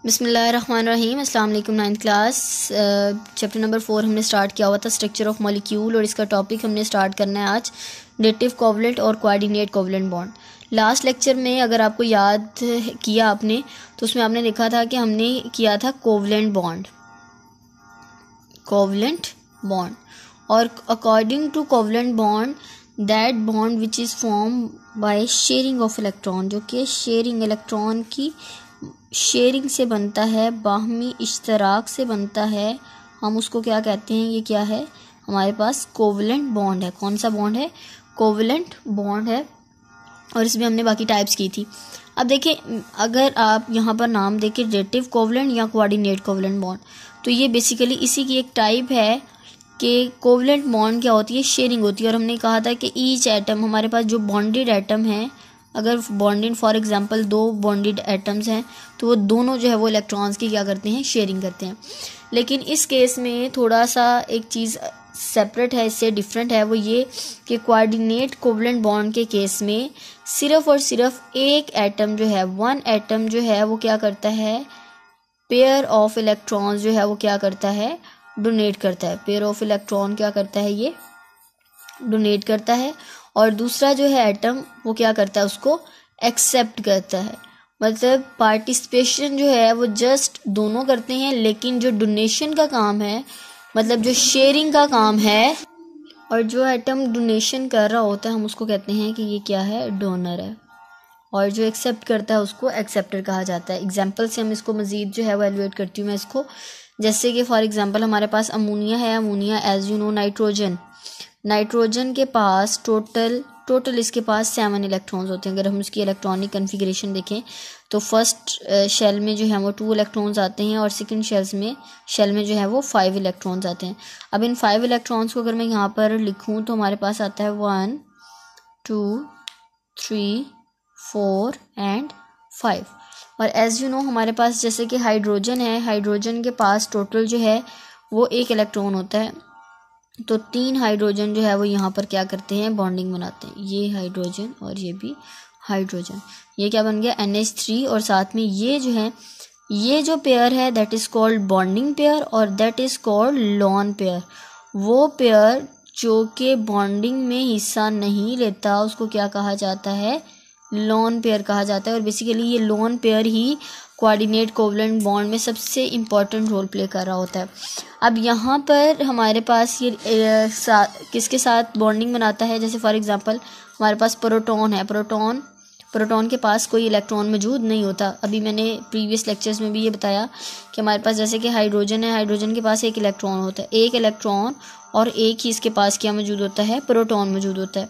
बिस्मिल्लाहिर्रहमानिर्रहीम। अस्सलाम वालेकुम। 9th क्लास चैप्टर नंबर 4 हमने स्टार्ट किया हुआ था, स्ट्रक्चर ऑफ मॉलिक्यूल, और इसका टॉपिक हमने स्टार्ट करना है आज डेटिव कोवलेंट और coordinate covalent bond. Last lecture में अगर आपको याद किया आपने तो उसमें आपने देखा था कि हमने किया था कोवलेंट बॉन्ड और according to covalent bond that bond which is form by sharing of electron, जो कि शेयरिंग इलेक्ट्रॉन की शेयरिंग से बनता है, बाहमी इश्तराक से बनता है, हम उसको क्या कहते हैं, ये क्या है, हमारे पास कोवलेंट बॉन्ड है। कौन सा बॉन्ड है? कोवलेंट बॉन्ड है। और इसमें हमने बाकी टाइप्स की थी। अब देखिए, अगर आप यहाँ पर नाम देखें डेटिव कोवलेंट या कोऑर्डिनेट कोवलेंट बॉन्ड, तो ये बेसिकली इसी की एक टाइप है कि कोवलेंट बॉन्ड क्या होती है, शेयरिंग होती है। और हमने कहा था कि ईच एटम, हमारे पास जो बॉन्डेड एटम है, अगर bonded for example 2 bonded atoms हैं तो वो दोनों जो है वो इलेक्ट्रॉन्स की क्या करते हैं, शेयरिंग करते हैं। लेकिन इस केस में थोड़ा सा एक चीज़ सेपरेट है, इससे डिफरेंट है, वो ये कि कोऑर्डिनेट कोवलेंट बॉन्ड के केस में सिर्फ और सिर्फ एक एटम जो है, वन एटम जो है वो क्या करता है, पेयर ऑफ इलेक्ट्रॉन्स जो है वो क्या करता है, डोनेट करता है। पेयर ऑफ इलेक्ट्रॉन क्या करता है, ये डोनेट करता है। और दूसरा जो है एटम वो क्या करता है, उसको एक्सेप्ट करता है। मतलब पार्टिसिपेशन जो है वो जस्ट दोनों करते हैं, लेकिन जो डोनेशन का काम है, मतलब जो शेयरिंग का काम है, और जो एटम डोनेशन कर रहा होता है हम उसको कहते हैं कि ये क्या है, डोनर है। और जो एक्सेप्ट करता है उसको एक्सेप्टर कहा जाता है। एग्जाम्पल से हम इसको मज़ीद जो है वो एलिवेट करती हूँ मैं इसको। जैसे कि फॉर एग्जांपल हमारे पास अमोनिया है। Ammonia as you know nitrogen के पास टोटल इसके पास 7 इलेक्ट्रॉन्स होते हैं। अगर हम उसकी इलेक्ट्रॉनिक कन्फिग्रेशन देखें तो फर्स्ट शेल में जो है वो 2 इलेक्ट्रॉन्स आते हैं और सेकंड शेल में जो है वो 5 इलेक्ट्रॉन्स आते हैं। अब इन 5 इलेक्ट्रॉन्स को अगर मैं यहाँ पर लिखूँ तो हमारे पास आता है 1 2 3 4 एंड 5। और एज यू नो हमारे पास जैसे कि हाइड्रोजन है, हाइड्रोजन के पास टोटल जो है वो 1 इलेक्ट्रॉन होता है। तो 3 हाइड्रोजन जो है वो यहाँ पर क्या करते हैं, बॉन्डिंग बनाते हैं। ये हाइड्रोजन और ये भी हाइड्रोजन, ये क्या बन गया, NH3। और साथ में ये जो है, ये जो पेयर है that is called bonding pair और that is called lone pair. वो पेयर जो कि बॉन्डिंग में हिस्सा नहीं लेता उसको क्या कहा जाता है, लोन पेयर कहा जाता है। और बेसिकली ये लोन पेयर ही कोऑर्डिनेट कोवलेंट बॉन्ड में सबसे इम्पॉर्टेंट रोल प्ले कर रहा होता है। अब यहाँ पर हमारे पास ये किसके साथ बॉन्डिंग बनाता है, जैसे फॉर एग्जांपल हमारे पास प्रोटॉन है। प्रोटॉन के पास कोई इलेक्ट्रॉन मौजूद नहीं होता। अभी मैंने प्रीवियस लेक्चर्स में भी ये बताया कि हमारे पास जैसे कि हाइड्रोजन है, हाइड्रोजन के पास 1 इलेक्ट्रॉन होता है, 1 इलेक्ट्रॉन, और एक ही इसके पास क्या मौजूद होता है, प्रोटॉन मौजूद होता है।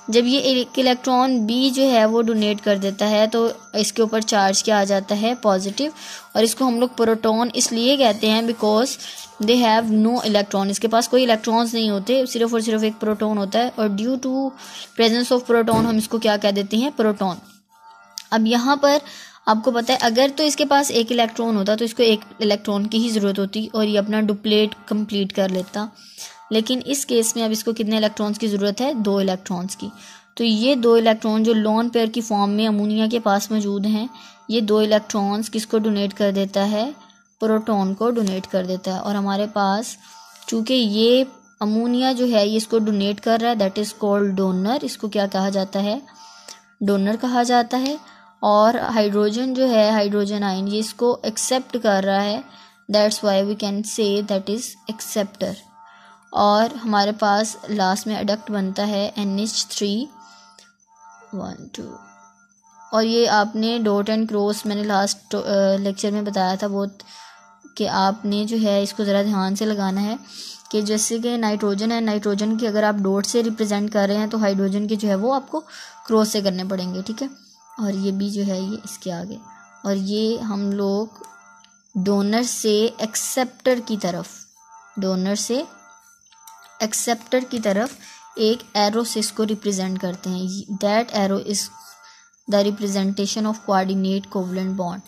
जब ये 1 इलेक्ट्रॉन बी जो है वो डोनेट कर देता है तो इसके ऊपर चार्ज क्या आ जाता है, पॉजिटिव। और इसको हम लोग प्रोटॉन इसलिए कहते हैं because they have no electron, इसके पास कोई इलेक्ट्रॉन्स नहीं होते, सिर्फ और सिर्फ एक प्रोटॉन होता है। और due to presence of proton हम इसको क्या कह देते हैं, प्रोटॉन। अब यहाँ पर आपको पता है अगर तो इसके पास 1 इलेक्ट्रॉन होता तो इसको 1 इलेक्ट्रॉन की ही ज़रूरत होती और ये अपना डुप्लेट कंप्लीट कर लेता। लेकिन इस केस में अब इसको कितने इलेक्ट्रॉन्स की ज़रूरत है, 2 इलेक्ट्रॉन्स की। तो ये 2 इलेक्ट्रॉन जो लोन पेयर की फॉर्म में अमोनिया के पास मौजूद हैं, ये 2 इलेक्ट्रॉन्स किसको डोनेट कर देता है, प्रोटॉन को डोनेट कर देता है। और हमारे पास चूँकि ये अमोनिया जो है ये इसको डोनेट कर रहा है, दैट इज़ कॉल्ड डोनर, इसको क्या कहा जाता है, डोनर कहा जाता है। और हाइड्रोजन जो है, हाइड्रोजन आयन, ये इसको एक्सेप्ट कर रहा है, that's why we can say that is acceptor. और हमारे पास लास्ट में एडक्ट बनता है NH3 1 2। और ये आपने डॉट एंड क्रॉस मैंने लास्ट लेक्चर में बताया था बहुत, कि आपने जो है इसको ज़रा ध्यान से लगाना है कि जैसे कि नाइट्रोजन है, नाइट्रोजन की अगर आप डॉट से रिप्रेजेंट कर रहे हैं तो हाइड्रोजन के जो है वो आपको क्रॉस से करने पड़ेंगे, ठीक है। और ये भी जो है ये इसके आगे, और ये हम लोग डोनर से एक्सेप्टर की तरफ एक एरो से इसको रिप्रेजेंट करते हैं। That arrow is the representation of coordinate covalent bond.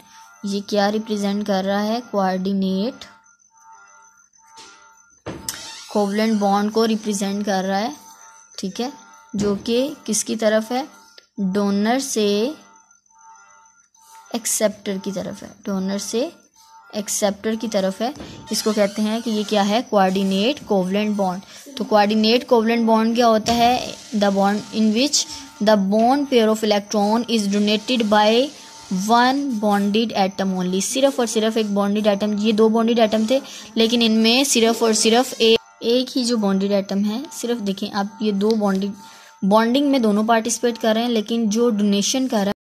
ये क्या रिप्रेजेंट कर रहा है, कोऑर्डिनेट कोवलेंट बॉन्ड को रिप्रेजेंट कर रहा है, ठीक है, जो कि किसकी तरफ है, डोनर से एक्सेप्टर की तरफ है, डोनर से एक्सेप्टर की तरफ है, इसको कहते हैं कि ये क्या है, कोऑर्डिनेट कोवलेंट बॉन्ड। तो कोऑर्डिनेट कोवलेंट बॉन्ड क्या होता है, the bond in which the bond pair of electron is donated by one bonded atom only. सिर्फ और सिर्फ एक बॉन्डेड एटम, ये दो बॉन्डेड एटम थे लेकिन इनमें सिर्फ और सिर्फ एक ही जो बॉन्डेड एटम है, सिर्फ देखें आप, ये दो बॉन्डिंग में दोनों पार्टिसिपेट कर रहे हैं, लेकिन जो डोनेशन कर रहा है